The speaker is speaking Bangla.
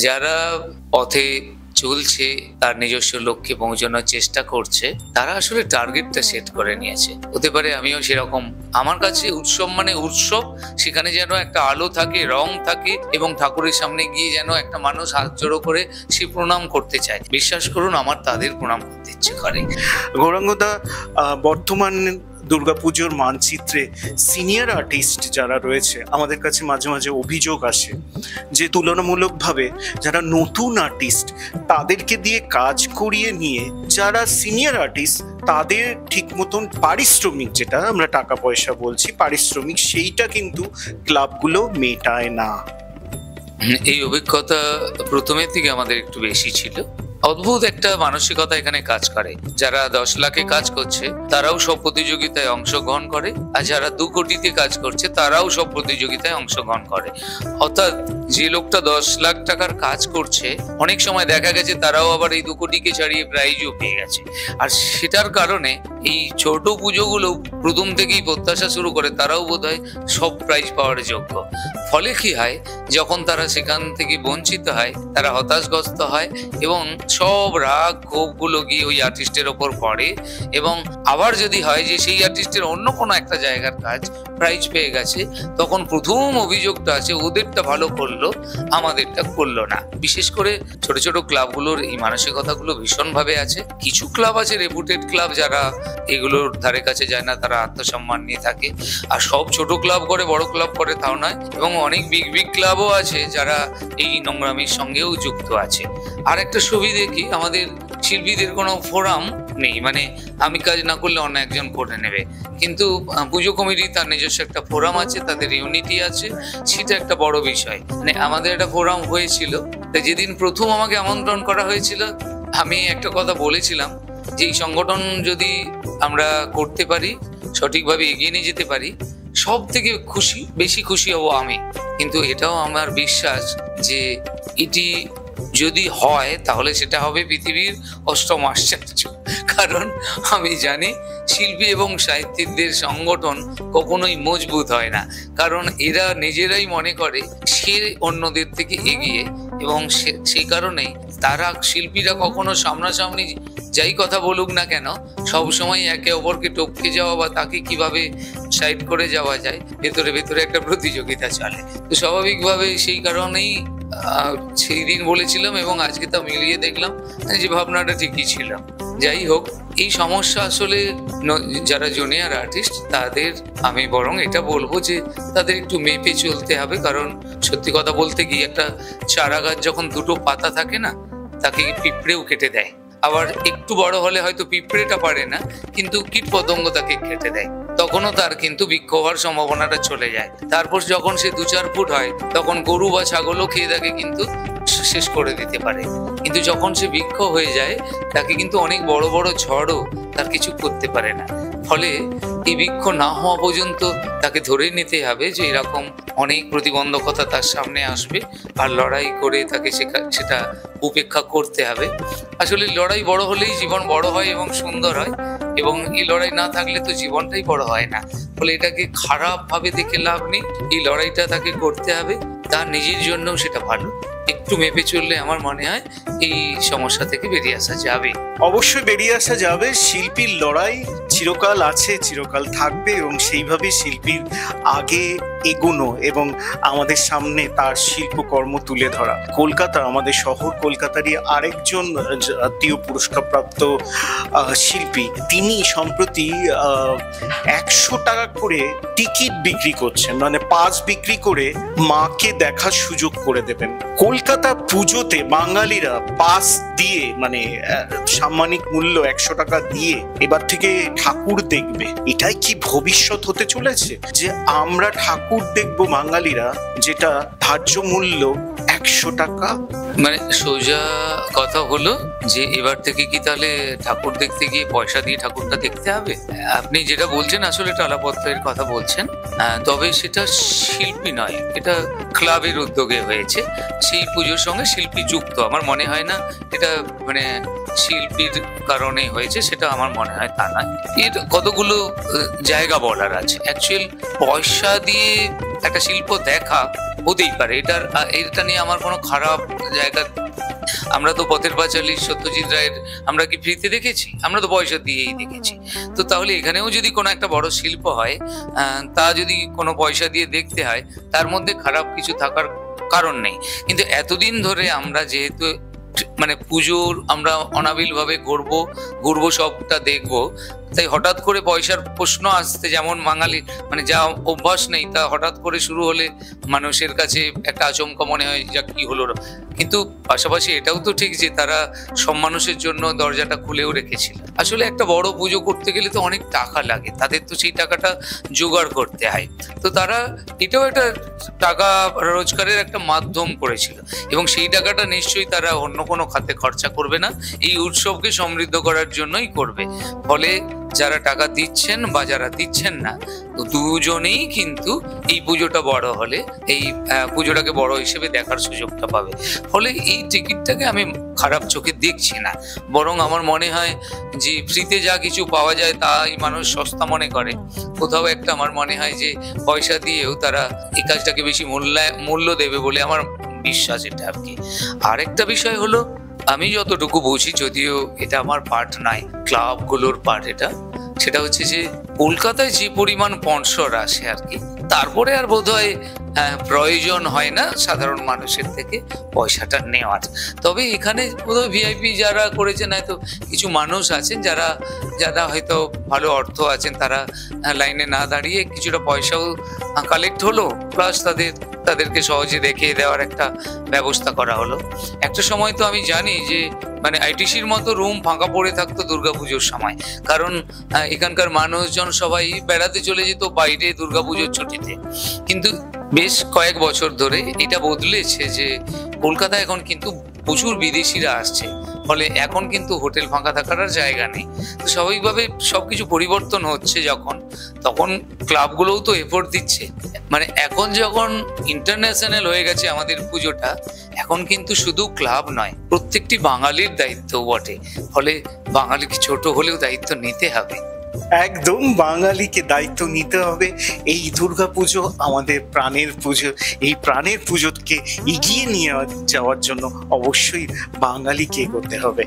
যারা পথে চলছে, তার নিজস্ব লক্ষ্যে পৌঁছানোর চেষ্টা করছে, তারা আসলে টার্গেটটা সেট করে নিয়েছে। হতে পারে আমিও সেরকম। আমার কাছে উৎসব মানে উৎসব, সেখানে যেন একটা আলো থাকে, রং থাকে, এবং ঠাকুরের সামনে গিয়ে যেন একটা মানুষ হাত জোড়ো করে সে প্রণাম করতে চায়। বিশ্বাস করুন, আমার তাদের প্রণাম করতে ইচ্ছে করে। গৌরাঙ্গদা, বর্তমান দুর্গাপুজোর মানচিত্রে সিনিয়র আর্টিস্ট যারা রয়েছে, আমাদের কাছে মাঝে মাঝে অভিযোগ আসে যে তুলনামূলকভাবে যারা নতুন আর্টিস্ট তাদেরকে দিয়ে কাজ করিয়ে নিয়ে যারা সিনিয়র আর্টিস্ট তাদের ঠিক মতন পারিশ্রমিক, যেটা আমরা টাকা পয়সা বলছি পারিশ্রমিক, সেইটা কিন্তু ক্লাবগুলো মেটায় না। এই অভিজ্ঞতা প্রথমের থেকে আমাদের একটু বেশি ছিল। অদ্ভুত একটা মানসিকতা এখানে কাজ করে। যারা 10 লাখে কাজ করছে তারাও সব প্রতিযোগিতায় অংশগ্রহণ করে, আর যারা 2 কোটিতে কাজ করছে তারাও সব প্রতিযোগিতায় অংশগ্রহণ করে। অর্থাৎ যে লোকটা 10 লাখ টাকার কাজ করছে, অনেক সময় দেখা গেছে তারাও আবার এই 2 কোটিকে ছাড়িয়ে প্রাইজও পেয়ে গেছে। আর সেটার কারণে এই ছোট পুজোগুলো প্রথম থেকেই প্রত্যাশা শুরু করে তারাও বোধহয় সব প্রাইজ পাওয়ার যোগ্য। ফলে কি হয়, যখন তারা সেখান থেকে বঞ্চিত হয়, তারা হতাশগ্রস্ত হয় এবং সব রাগ ক্ষোভগুলো গিয়ে ওই আর্টিস্টের ওপর পড়ে। এবং আবার যদি হয় যে সেই আর্টিস্টের অন্য কোনো একটা জায়গার কাজ প্রাইজ পেয়ে গেছে, তখন প্রথম অভিযোগটা আছে ওদেরটা ভালো করলো, আমাদেরটা করলো না। বিশেষ করে ছোট ছোট ক্লাবগুলোর এই মানসিকতাগুলো ভীষণভাবে আছে। কিছু ক্লাব আছে রেপুটেড ক্লাব, যারা এগুলোর ধারে কাছে যায় না, তারা আত্মসম্মান নিয়ে থাকে। আর সব ছোট ক্লাব করে বড় ক্লাব করে তাও নয়, এবং অনেক বিগ বিগ ক্লাবও আছে যারা এই নোংরামির সঙ্গেও যুক্ত আছে। আর একটা সুবিধে কি, আমাদের শিল্পীদের কোনো ফোরাম নেই, মানে আমি কাজ না করলে অন্য একজন করে নেবে। কিন্তু পুজো কমিটি তার নিজস্ব একটা ফোরাম আছে, তাদের ইউনিটি আছে, সেটা একটা বড় বিষয়। মানে আমাদের একটা ফোরাম হয়েছিল, যেদিন প্রথম আমাকে আমন্ত্রণ করা হয়েছিল আমি একটা কথা বলেছিলাম যে এই সংগঠন যদি আমরা করতে পারি, সঠিকভাবে এগিয়ে নিয়ে যেতে পারি, সব থেকে বেশি খুশি হব আমি। কিন্তু এটাও আমার বিশ্বাস যে এটি যদি হয় তাহলে সেটা হবে পৃথিবীর 8ম আশ্চর্য। কারণ আমি জানি শিল্পী এবং সাহিত্যিকদের সংগঠন কখনোই মজবুত হয় না, কারণ এরা নিজেরাই মনে করে সে অন্যদের থেকে এগিয়ে, এবং সেই কারণেই তারা শিল্পীরা কখনো সামনাসামনি যাই কথা বলুক না কেন, সবসময় একে অপরকে টপকে যাওয়া বা তাকে কিভাবে সাইড করে যাওয়া যায়, ভেতরে ভেতরে একটা প্রতিযোগিতা চলে। তো স্বাভাবিকভাবে সেই কারণেই সেই দিন বলেছিলাম এবং আজকে তা মিলিয়ে দেখলাম যে ভাবনাটা ঠিকই ছিল। যাই হোক, এই সমস্যা আসলে যারা জুনিয়র আর্টিস্ট তাদের আমি বরং এটা বলবো যে তাদের একটু মেপে চলতে হবে। কারণ সত্যি কথা বলতে গিয়ে একটা চারা গাছ যখন 2টো পাতা থাকে না, তাকে পিঁপড়েও কেটে দেয়। আবার একটু বড় হলে হয়তো পিঁপড়েটা পারে না, কিন্তু কীটপতঙ্গ তাকে কেটে দেয়, তখনও তার কিন্তু বৃক্ষ হওয়ার সম্ভাবনাটা চলে যায়। তারপর যখন সে 2-4 ফুট হয়, তখন গরু বা ছাগলও খেয়ে তাকে কিন্তু শেষ করে দিতে পারে। কিন্তু যখন সে বৃক্ষ হয়ে যায়, তাকে কিন্তু অনেক বড় বড় ঝড়ও তার কিছু করতে পারে না। ফলে এই বৃক্ষ না হওয়া পর্যন্ত তাকে ধরে নিতে হবে যে এরকম অনেক প্রতিবন্ধকতা তার সামনে আসবে, আর লড়াই করে তাকে সেটা উপেক্ষা করতে হবে। আসলে লড়াই বড় হলেই জীবন বড় হয় এবং সুন্দর হয়, এবং এই লড়াই না থাকলে তো জীবনটাই বড় হয় না। ফলে এটাকে খারাপভাবে দেখে লাভ নেই, এই লড়াইটা তাকে করতে হবে, তার নিজের জন্যও সেটা ভালো। একটু মেপে চললে আমার মনে হয় এই সমস্যা থেকে বেরিয়ে আসা যাবে। অবশ্যই বেরিয়ে আসা যাবে। শিল্পীর লড়াই চিরকাল আছে, চিরকাল থাকবে, এবং সেইভাবে শিল্পীর আগে এগোনো এবং আমাদের সামনে তার শিল্পকর্ম তুলে ধরা। কলকাতা, আমাদের শহর কলকাতারই আরেকজন জাতীয় পুরস্কারপ্রাপ্ত শিল্পী, তিনি সম্প্রতি 100 টাকা করে টিকিট বিক্রি করছেন, মানে পাস বিক্রি করে মাকে দেখার সুযোগ করে দেবেন। কলকাতা পুজোতে বাঙালিরা পাস দিয়ে, মানে সাম্মানিক মূল্য 100 টাকা দিয়ে এবার থেকে ঠাকুর দেখবে। এটাই কি ভবিষ্যৎ হতে চলেছে, যে আমরা ঠাকুর দেখবো বাঙালিরা, যেটা ধার্য মূল্য 100 টাকা? মানে সোজা কথা হলো যে এবার থেকে কি তাহলে ঠাকুর দেখতে গিয়ে পয়সা দিয়ে ঠাকুরটা দেখতে হবে? আপনি যেটা বলছেন আসলে টালাপত্রের কথা বলছেন, তবে সেটা শিল্পী নয়, এটা ক্লাবের উদ্যোগে হয়েছে। সেই পুজোর সঙ্গে শিল্পী যুক্ত, আমার মনে হয় না এটা মানে শিল্পীর কারণে হয়েছে, সেটা আমার মনে হয় তা নয়। এর কতগুলো জায়গা বলার আছে। অ্যাকচুয়াল পয়সা দিয়ে একটা শিল্প দেখা হতেই পারে, এটা নিয়ে আমার কোনো খারাপ জায়গা। আমরা তো পথের পাঁচালী সত্যজিৎ রায়ের আমরা কি ফ্রিতে দেখেছি? আমরা তো পয়সা দিয়েই দেখেছি। তো তাহলে এখানেও যদি কোনো একটা বড় শিল্প হয়, তা যদি কোনো পয়সা দিয়ে দেখতে হয়, তার মধ্যে খারাপ কিছু থাকার কারণ নেই। কিন্তু এতদিন ধরে আমরা যেহেতু মানে পুজোর আমরা অনাবিল ভাবে ঘুরবো সবটা দেখবো, তাই হঠাৎ করে পয়সার প্রশ্ন আসতে যেমন বাঙালি মানে যা অভ্যাস নেই, তা হঠাৎ করে শুরু হলে মানুষের কাছে একটা আচমকা মনে হয় যা কি হলো। কিন্তু পাশাপাশি এটাও তো ঠিক যে তারা সব মানুষের জন্য দরজাটা খুলেও রেখেছিল। আসলে একটা বড় পুজো করতে গেলে তো অনেক টাকা লাগে, তাদের তো সেই টাকাটা জোগাড় করতে হয়। তো তারা এটাও একটা টাকা রোজগারের একটা মাধ্যম করেছিল, এবং সেই টাকাটা নিশ্চয়ই তারা অন্য কোনো খাতে খরচা করবে না, এই উৎসবকে সমৃদ্ধ করার জন্যই করবে। ফলে যারা টাকা দিচ্ছেন বা যারা দিচ্ছেন না, তো দুজনেই কিন্তু এই পুজোটা বড় হলে এই পুজোটাকে বড় হিসেবে দেখার সুযোগটা পাবে। ফলে এই টিকিটটাকে আমি খারাপ চোখে দেখছি না, বরং আমার মনে হয় যে ফ্রিতে যা কিছু পাওয়া যায় তাই মানুষ সস্তা মনে করে। কোথাও একটা আমার মনে হয় যে পয়সা দিয়েও তারা এই কাজটাকে বেশি মূল্য দেবে বলে আমার বিশ্বাস, এটা আর কি। আরেকটা বিষয় হলো, আমি যতটুকু বুঝি, যদিও এটা আমার পার্ট নাই, ক্লাবগুলোর পার্ট এটা, সেটা হচ্ছে যে কলকাতায় যে পরিমাণ স্পন্সর আসে আর কি, তারপরে আর বোধহয় প্রয়োজন হয় না সাধারণ মানুষের থেকে পয়সাটা নেওয়ার। তবে এখানে বোধহয় ভিআইপি যারা করেছেন, হয়তো কিছু মানুষ আছেন যারা হয়তো ভালো অর্থ আছেন, তারা লাইনে না দাঁড়িয়ে কিছুটা পয়সাও কালেক্ট হলো, প্লাস তাদেরকে সহজে দেখিয়ে দেওয়ার একটা ব্যবস্থা করা হলো। একটা সময় তো আমি জানি যে মানে আইটিসির মতো রুম ফাঁকা পড়ে থাকতো দুর্গাপুজোর সময়, কারণ এখানকার মানুষজন সবাই বেড়াতে চলে যেত বাইরে দুর্গাপুজোর ছুটিতে। কিন্তু বেশ কয়েক বছর ধরে এটা বদলেছে যে কলকাতা এখন কিন্তু প্রচুর বিদেশিরা আসছে, ফলে এখন কিন্তু হোটেল ফাঁকা থাকার আর জায়গা নেই। তো স্বাভাবিকভাবে সবকিছু পরিবর্তন হচ্ছে তখন ক্লাবগুলোও তো এফোর্ট দিচ্ছে। মানে এখন যখন ইন্টারন্যাশনাল হয়ে গেছে আমাদের পুজোটা, এখন কিন্তু শুধু ক্লাব নয়, প্রত্যেকটি বাঙালির দায়িত্ব বটে। ফলে বাঙালিকে ছোট হলেও দায়িত্ব নিতে হবে। একদম, বাঙালিকে দায়িত্ব নিতে হবে। এই দুর্গাপুজো আমাদের প্রাণের পুজো, এই প্রাণের পুজোকে এগিয়ে নিয়ে যাওয়ার জন্য অবশ্যই বাঙালিকে এগোতে হবে।